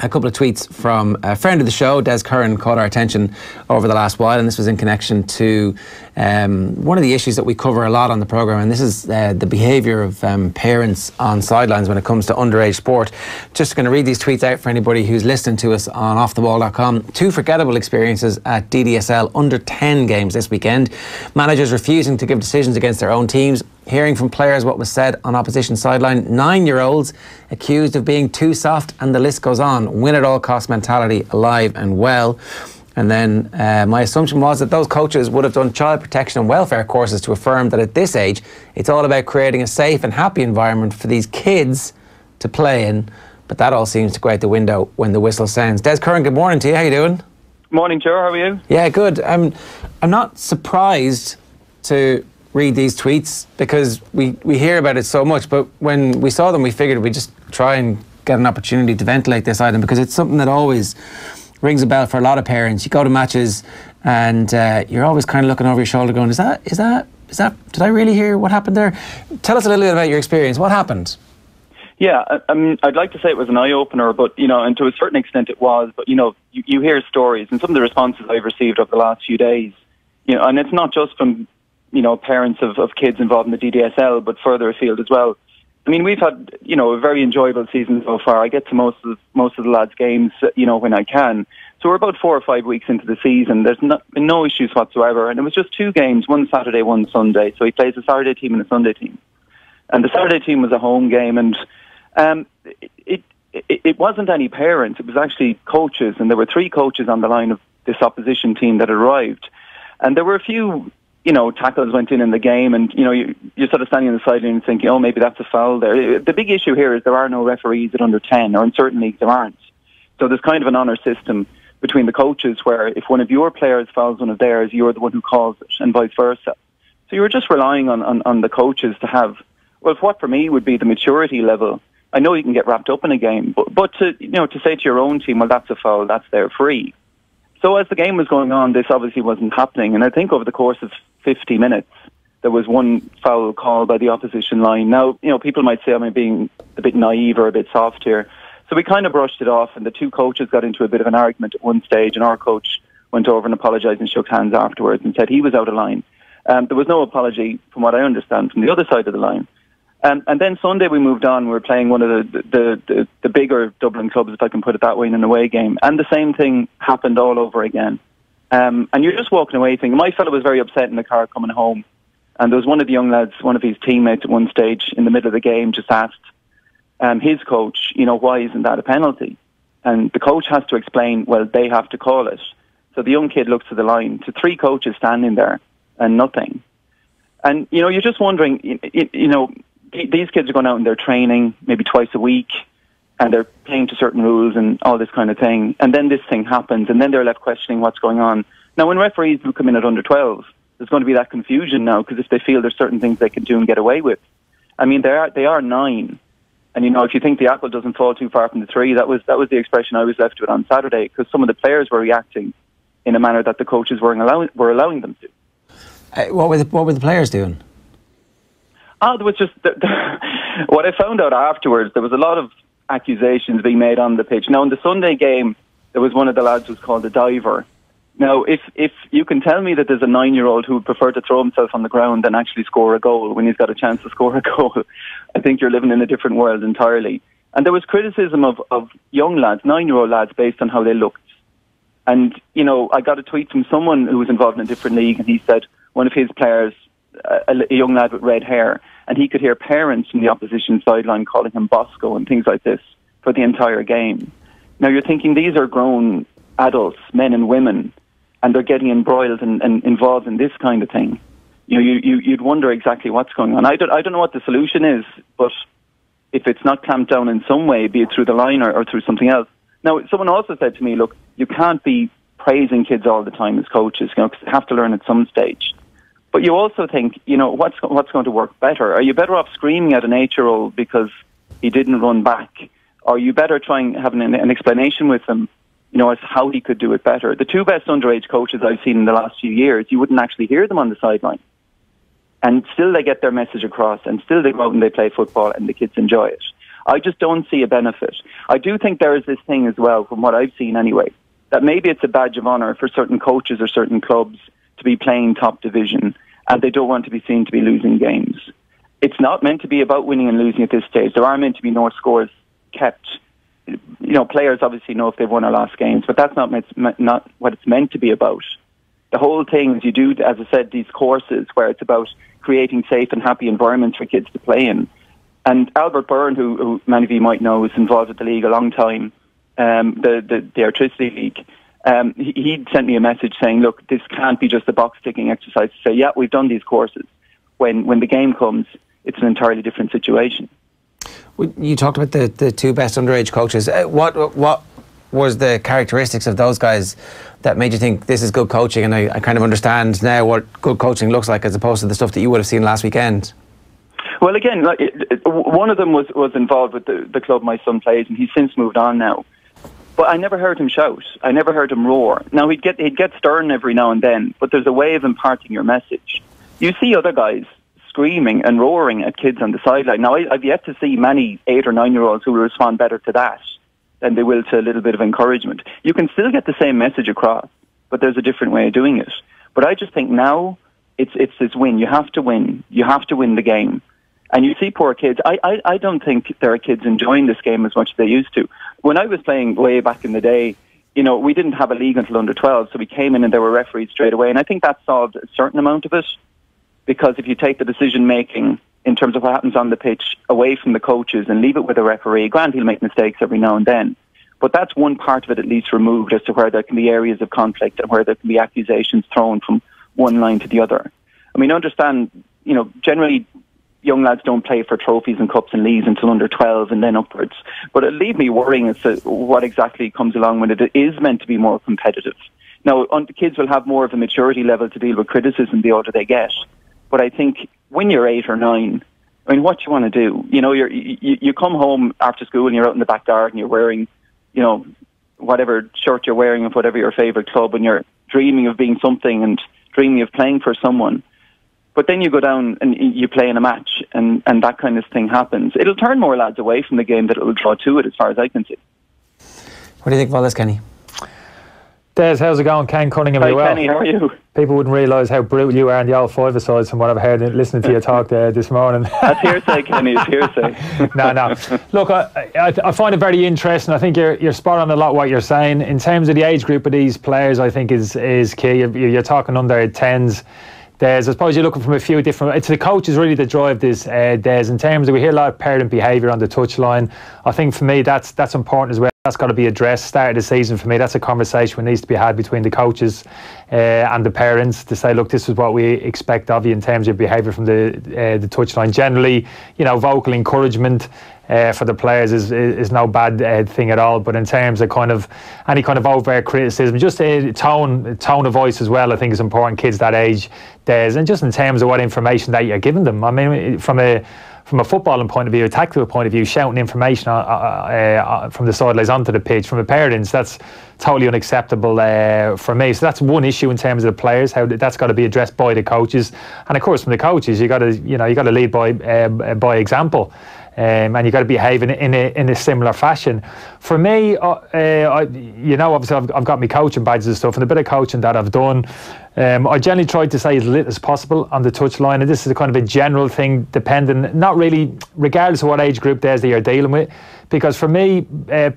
A couple of tweets from a friend of the show, Des Curren, caught our attention over the last while, and this was in connection to one of the issues that we cover a lot on the programme, and this is the behaviour of parents on sidelines when it comes to underage sport. Just going to read these tweets out for anybody who's listening to us on offtheball.com. 2 forgettable experiences at DDSL under 10 games this weekend. Managers refusing to give decisions against their own teams. Hearing from players what was said on opposition sideline. 9-year-olds accused of being too soft, and the list goes on. Win at all cost mentality alive and well. And then my assumption was that those coaches would have done child protection and welfare courses to affirm that at this age it's all about creating a safe and happy environment for these kids to play in. But that all seems to go out the window when the whistle sounds. Des Curren, good morning to you. How you doing? Morning, Ger. How are you? Yeah, good. I'm not surprised to read these tweets because we hear about it so much, but when we saw them we figured we'd just try and get an opportunity to ventilate this item, because it's something that always rings a bell for a lot of parents. You go to matches and you're always kind of looking over your shoulder going, is that did I really hear what happened there? Tell us a little bit about your experience. What happened? Yeah, I'd like to say it was an eye-opener, but, and to a certain extent it was, but, you hear stories, and some of the responses I've received over the last few days, and it's not just from parents of kids involved in the DDSL, but further afield as well. I mean, we've had, a very enjoyable season so far. I get to most of the lads' games, when I can. So we're about 4 or 5 weeks into the season. There's been no issues whatsoever. And it was just 2 games, one Saturday, one Sunday. So he plays a Saturday team and a Sunday team. And the Saturday team was a home game. And it wasn't any parents. It was actually coaches. And there were 3 coaches on the line of this opposition team that arrived. And there were a few tackles went in the game, and, you're sort of standing on the sideline and thinking, oh, maybe that's a foul there. The big issue here is there are no referees at under 10, or in certain leagues there aren't. So there's kind of an honour system between the coaches where if one of your players fouls one of theirs, you're the one who calls it, and vice versa. So you're just relying on the coaches to have, well, what for me would be the maturity level. I know you can get wrapped up in a game, but to say to your own team, well, that's a foul, that's their free. So as the game was going on, this obviously wasn't happening. And I think over the course of 50 minutes, there was one foul call by the opposition line. Now, people might say I'm being a bit naive or a bit soft here. So we kind of brushed it off, and the 2 coaches got into a bit of an argument at one stage, and our coach went over and apologised and shook hands afterwards and said he was out of line. There was no apology, from what I understand, from the other side of the line. And then Sunday we moved on. We were playing one of the bigger Dublin clubs, if I can put it that way, in an away game. And the same thing happened all over again. And you're just walking away thinking, my fellow was very upset in the car coming home. And there was one of the young lads, one of his teammates at one stage in the middle of the game, just asked his coach, why isn't that a penalty? And the coach has to explain, well, they have to call it. So the young kid looks to the line, to 3 coaches standing there and nothing. And, you're just wondering, these kids are going out and they're training maybe twice a week, and they're playing to certain rules and all this kind of thing. And then this thing happens, and then they're left questioning what's going on. Now, when referees do come in at under 12, there's going to be that confusion now, because if they feel there's certain things they can do and get away with. I mean, they are 9. And, if you think the apple doesn't fall too far from the tree, that was the expression I was left with on Saturday, because some of the players were reacting in a manner that the coaches were allowing them to. What were the players doing? There was just what I found out afterwards. There was a lot of accusations being made on the pitch. Now, in the Sunday game, there was one of the lads who was called a diver. Now, if you can tell me that there's a 9-year-old who would prefer to throw himself on the ground than actually score a goal when he's got a chance to score a goal, I think you're living in a different world entirely. And there was criticism of young lads, 9-year-old lads, based on how they looked. And, I got a tweet from someone who was involved in a different league, and he said one of his players, a young lad with red hair, and he could hear parents from the opposition sideline calling him Bosco and things like this for the entire game. Now you're thinking these are grown adults, men and women, and they're getting embroiled and involved in this kind of thing. You'd wonder exactly what's going on. I don't know what the solution is, but if it's not clamped down in some way, be it through the line or through something else. Now, someone also said to me, look, you can't be praising kids all the time as coaches, because they have to learn at some stage. But you also think, what's going to work better? Are you better off screaming at an 8-year-old because he didn't run back? Or are you better trying having an explanation with him, as to how he could do it better? The 2 best underage coaches I've seen in the last few years, you wouldn't actually hear them on the sideline. And still they get their message across, and still they go out and they play football and the kids enjoy it. I just don't see a benefit. I do think there is this thing as well, from what I've seen anyway, that maybe it's a badge of honour for certain coaches or certain clubs to be playing top division, and they don't want to be seen to be losing games. It's not meant to be about winning and losing at this stage. There are meant to be no scores kept. You know, players obviously know if they've won or lost games, but that's not what it's meant to be about. The whole thing is you do, as I said, these courses where it's about creating safe and happy environments for kids to play in. And Albert Byrne, who many of you might know, was involved with the league a long time, the Electricity League, he sent me a message saying, look, this can't be just a box-ticking exercise to say, yeah, we've done these courses. When the game comes, it's an entirely different situation. You talked about the two best underage coaches. What was the characteristics of those guys that made you think this is good coaching, and I kind of understand now what good coaching looks like as opposed to the stuff that you would have seen last weekend? Well, again, one of them was involved with the club my son plays, and he's since moved on now. But I never heard him shout. I never heard him roar. Now, he'd get stern every now and then, but there's a way of imparting your message. You see other guys screaming and roaring at kids on the sideline. Now, I've yet to see many 8 or 9-year-olds who will respond better to that than they will to a little bit of encouragement. You can still get the same message across, but there's a different way of doing it. But I just think now it's this win. You have to win. You have to win the game. And you see poor kids. I don't think there are kids enjoying this game as much as they used to. When I was playing way back in the day, you know, we didn't have a league until under 12, so we came in and there were referees straight away. And I think that solved a certain amount of it, because if you take the decision-making in terms of what happens on the pitch away from the coaches and leave it with a referee, granted he'll make mistakes every now and then, but that's one part of it at least removed as to where there can be areas of conflict and where there can be accusations thrown from one line to the other. I mean, understand, you know, generally young lads don't play for trophies and cups and leagues until under 12 and then upwards. But it leaves me worrying as to what exactly comes along when it is meant to be more competitive. Now, the kids will have more of a maturity level to deal with criticism the older they get. But I think when you're 8 or 9, I mean, what you want to do? You know, you come home after school and you're out in the back garden, you're wearing, you know, whatever shirt you're wearing of whatever your favourite club, and you're dreaming of being something and dreaming of playing for someone. But then you go down and you play in a match and that kind of thing happens. It'll turn more lads away from the game that it will draw to it, as far as I can see. What do you think of all this, Kenny? Des, how's it going? Ken Cunningham, Hi, well? Kenny, how are you? People wouldn't realise how brutal you are in the old five-a-sides from what I've heard listening to your talk there this morning. That's hearsay, Kenny, it's hearsay. No. Look, I find it very interesting. I think you're spot on a lot what you're saying. In terms of the age group of these players, I think is key. You're talking under 10s. Des, I suppose you're looking from a few different... It's the coaches really that drive this, Des. In terms of, we hear a lot of parent behaviour on the touchline. I think for me that's important as well. That's got to be addressed. Start of the season for me, that's a conversation that needs to be had between the coaches and the parents to say, look, this is what we expect of you in terms of behaviour from the touchline. Generally, you know, vocal encouragement for the players is no bad thing at all. But in terms of kind of any kind of overt criticism, just a tone of voice as well, I think is important. Kids that age, Des, and just in terms of what information that you're giving them. I mean, from a footballing point of view, a tactical point of view, shouting information from the sidelines onto the pitch from the parents, that's totally unacceptable for me. So that's one issue in terms of the players, how that's got to be addressed by the coaches, and of course from the coaches, you got to lead by example. And you got to behave in a similar fashion. For me, obviously I've got my coaching badges and stuff, and a bit of coaching that I've done. I generally try to say as little as possible on the touchline, and this is a kind of a general thing, depending, not really, regardless of what age group that you're dealing with. Because for me,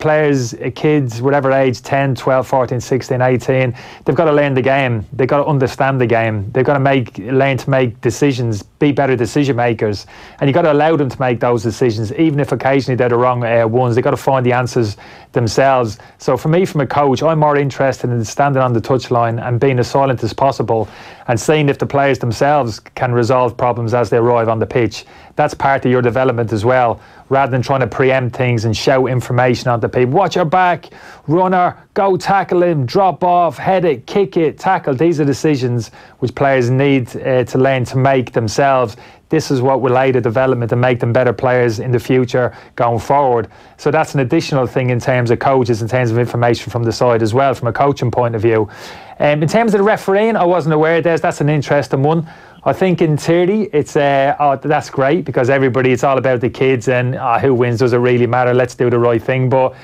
players, kids, whatever age, 10, 12, 14, 16, 18, they've got to learn the game. They've got to understand the game. They've got to learn to make decisions, be better decision makers. And you've got to allow them to make those decisions, even if occasionally they're the wrong ones. They've got to find the answers themselves. So for me, from a coach, I'm more interested in standing on the touchline and being as silent as possible and seeing if the players themselves can resolve problems as they arrive on the pitch. That's part of your development as well, rather than trying to preempt things and shout information onto people. Watch your back, runner, go tackle him, drop off, head it, kick it, tackle. These are decisions which players need to learn to make themselves. This is what will aid the development and make them better players in the future going forward. So that's an additional thing in terms of coaches, in terms of information from the side as well, from a coaching point of view. In terms of the refereeing, I wasn't aware of this. That's an interesting one. I think in theory, it's oh, that's great because it's all about the kids and who wins, does it really matter? Let's do the right thing. But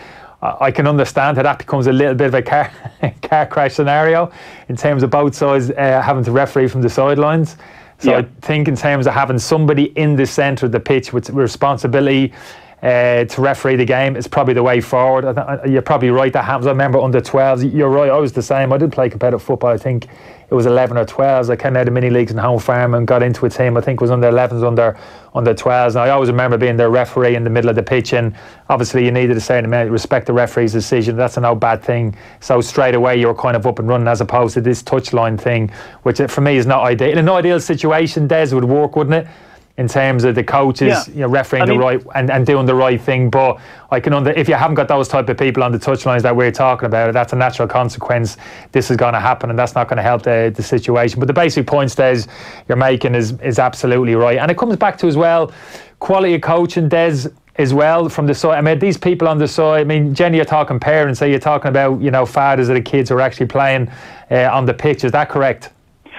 I can understand how that becomes a little bit of a car crash scenario in terms of both sides having to referee from the sidelines. So I think in terms of having somebody in the centre of the pitch with responsibility to referee the game is probably the way forward. You're probably right, that happens. I remember under 12s, you're right, I was the same. I did play competitive football, I think it was 11 or 12s. I came out of mini leagues in home farm and got into a team, I think it was under 11s, under 12s. And I always remember being the referee in the middle of the pitch, and obviously you needed a certain amount, respect the referee's decision. That's no bad thing. So straight away you're kind of up and running, as opposed to this touchline thing, which for me is not ideal. In an ideal situation, Des, would work, wouldn't it? In terms of the coaches, refereeing the right and doing the right thing. But I can if you haven't got those type of people on the touchlines that we're talking about, that's a natural consequence. This is going to happen, and that's not going to help the situation. But the basic points, Des, you're making is absolutely right. And it comes back to as well quality of coaching, Des, as well from the side. I mean, these people on the side. I mean, Jenny, you're talking parents. So you're talking about fathers of the kids who are actually playing on the pitch. Is that correct?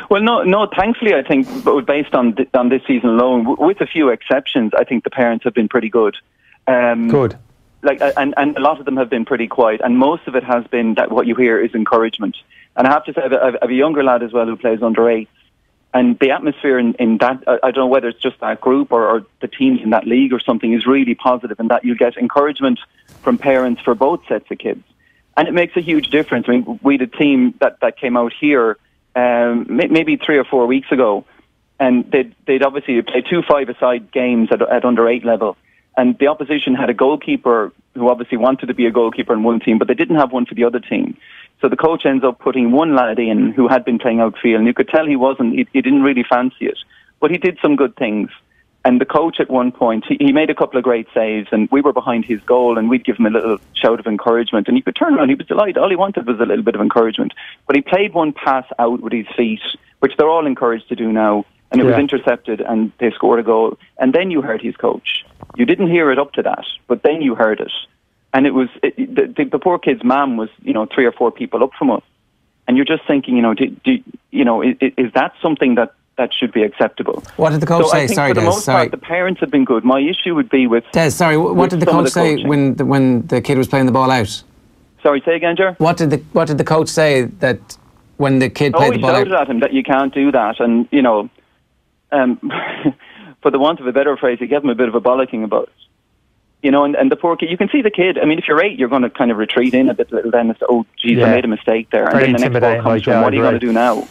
Well, no. Thankfully, I think, based on this season alone, with a few exceptions, I think the parents have been pretty good. Good. And a lot of them have been pretty quiet, and most of it has been that what you hear is encouragement. And I have to say, I have a younger lad as well who plays under 8, and the atmosphere in that, I don't know whether it's just that group or the teams in that league or something, is really positive, and that you get encouragement from parents for both sets of kids, and it makes a huge difference. I mean, we had a team that came out here maybe 3 or 4 weeks ago, and they'd obviously played 2 5-a-side games at under 8 level, and the opposition had a goalkeeper who obviously wanted to be a goalkeeper in one team, but they didn't have one for the other team. So the coach ends up putting one lad in who had been playing outfield, and you could tell he didn't really fancy it, but he did some good things. And the coach at one point, he made a couple of great saves, and we were behind his goal, and we'd give him a little shout of encouragement, and he could turn around, he was delighted. All he wanted was a little bit of encouragement. But he played one pass out with his feet, which they're all encouraged to do now, and it was intercepted, and they scored a goal. And then you heard his coach. You didn't hear it up to that, but then you heard it. And it was the poor kid's mum was 3 or 4 people up from us, and you're just thinking, is that something that should be acceptable? What did the coach say? I think sorry, for the Des, most part, the parents have been good. My issue would be with Des. Sorry, what did the coach say when the kid was playing the ball out? Sorry, say again, Ger. What did the coach say that when the kid played the ball out? He shouted at him that you can't do that, and for the want of a better phrase, he gave him a bit of a bollocking about it. And the poor kid, you can see the kid. I mean, if you're 8, you're going to kind of retreat in a bit little. Then it's, oh, geez, I made a mistake there, and then the next ball comes from. What are you going to do now?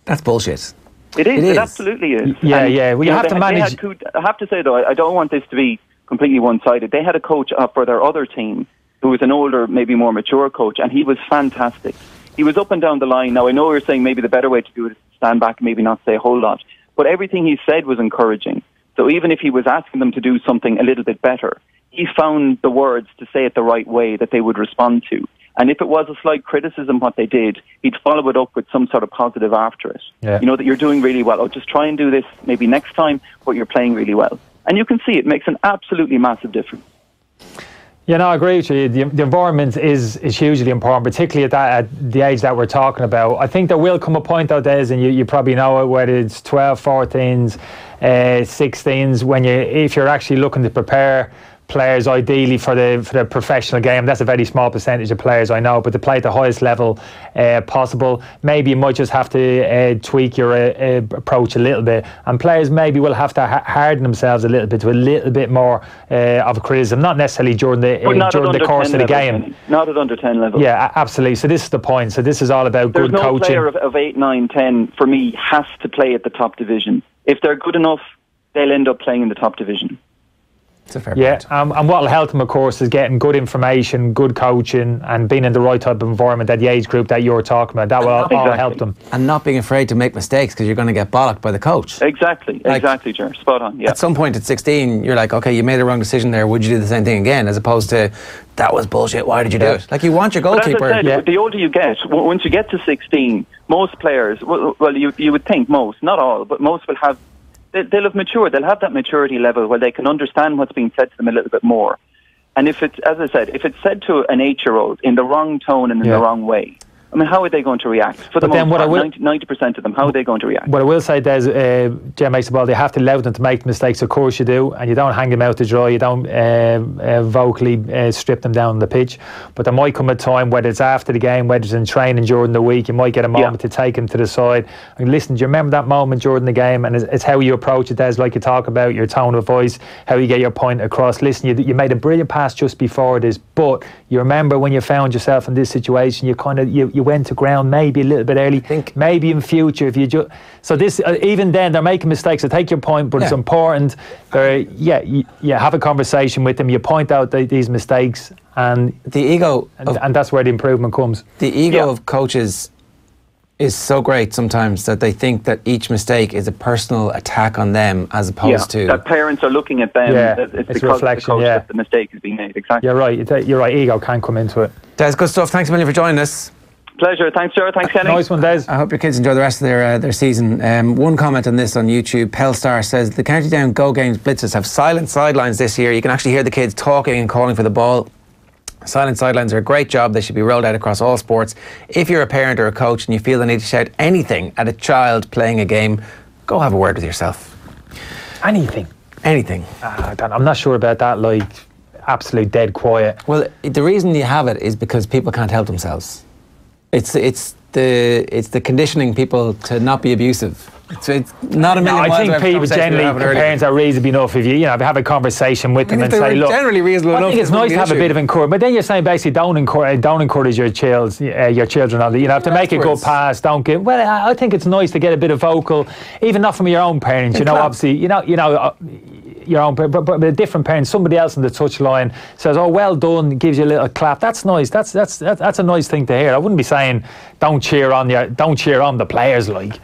That's bullshit. It is. It absolutely is. Yeah. Well, you have to manage. I have to say, though, I don't want this to be completely one-sided. They had a coach for their other team who was an older, maybe more mature coach, and he was fantastic. He was up and down the line. Now, I know you're saying maybe the better way to do it is to stand back and maybe not say a whole lot, but everything he said was encouraging. So even if he was asking them to do something a little bit better, he found the words to say it the right way that they would respond to. And if it was a slight criticism what they did, he'd follow it up with some sort of positive after it. Yeah. That you're doing really well. Oh, just try and do this maybe next time, but you're playing really well. And you can see it makes an absolutely massive difference. Yeah, no, I agree with you. The environment is hugely important, particularly at the age that we're talking about. I think there will come a point out there, and you probably know it, whether it's 12, 14s, 16s, if you're actually looking to prepare players ideally for the professional game. That's a very small percentage of players, I know, but to play at the highest level possible, maybe you might just have to tweak your approach a little bit, and players maybe will have to harden themselves a little bit to a little bit more of a criticism, not necessarily during the course of the game. Not at under 10 level. Yeah, absolutely. So this is the point. So this is all about good coaching. There's no player of 8, 9, 10 for me has to play at the top division. If they're good enough, they'll end up playing in the top division. It's a fair point. And what will help them, of course, is getting good information, good coaching, and being in the right type of environment at the age group that you're talking about. That will all help them. And not being afraid to make mistakes because you're going to get bollocked by the coach. Exactly, Ger. Spot on, yeah. At some point at 16, you're like, okay, you made a wrong decision there, would you do the same thing again? As opposed to, that was bullshit, why did you do it? Like, you want your goalkeeper. But as I said, the older you get, once you get to 16, most players, well, you would think most, not all, but most will have, they'll have matured. They'll have that maturity level where they can understand what's being said to them a little bit more. And if it's, as I said, if it's said to an 8-year-old in the wrong tone and in the wrong way, I mean, how are they going to react? For the most part, 90% of them, how are they going to react? What I will say, Des, Ger makes the ball, they have to allow them to make mistakes, of course you do, and you don't hang them out to dry, you don't vocally strip them down on the pitch, but there might come a time, whether it's after the game, whether it's in training during the week, you might get a moment to take them to the side and listen, do you remember that moment during the game? And it's how you approach it, Des, like you talk about, your tone of voice, how you get your point across. Listen, you made a brilliant pass just before this, but you remember when you found yourself in this situation, you kind of you went to ground maybe a little bit early. Maybe in future, if you just so this even then they're making mistakes. I take your point, but it's important. You have a conversation with them. You point out these mistakes, and the ego, and that's where the improvement comes. The ego of coaches is so great sometimes that they think that each mistake is a personal attack on them, as opposed to that parents are looking at them. It's because of the coach that the mistake is being made. Exactly. You're right. You're right. Ego can come into it. Des, good stuff. Thanks a million for joining us. Pleasure. Thanks, Ger. Thanks, Kenny. Nice one, Des. I hope your kids enjoy the rest of their season. One comment on this on YouTube. Pelstar says the County Down Go Games blitzes have silent sidelines this year. You can actually hear the kids talking and calling for the ball. Silent sidelines are a great job. They should be rolled out across all sports. If you're a parent or a coach and you feel the need to shout anything at a child playing a game, go have a word with yourself. Anything. I'm not sure about that, like absolute dead quiet. Well, the reason you have it is because people can't help themselves. It's the conditioning people to not be abusive. It's not a million miles. I think people generally, parents are reasonable enough if you have a conversation with them and say, look, generally reasonable enough. I think it's nice to have a bit of encouragement, but then you're saying basically don't encourage your children. You have to make a good pass. Don't give. Well, I think it's nice to get a bit of vocal, even not from your own parents. Obviously, your own, but a different parent, somebody else on the touchline says, "Oh, well done," gives you a little clap. That's nice. That's a nice thing to hear. I wouldn't be saying don't cheer on the players like.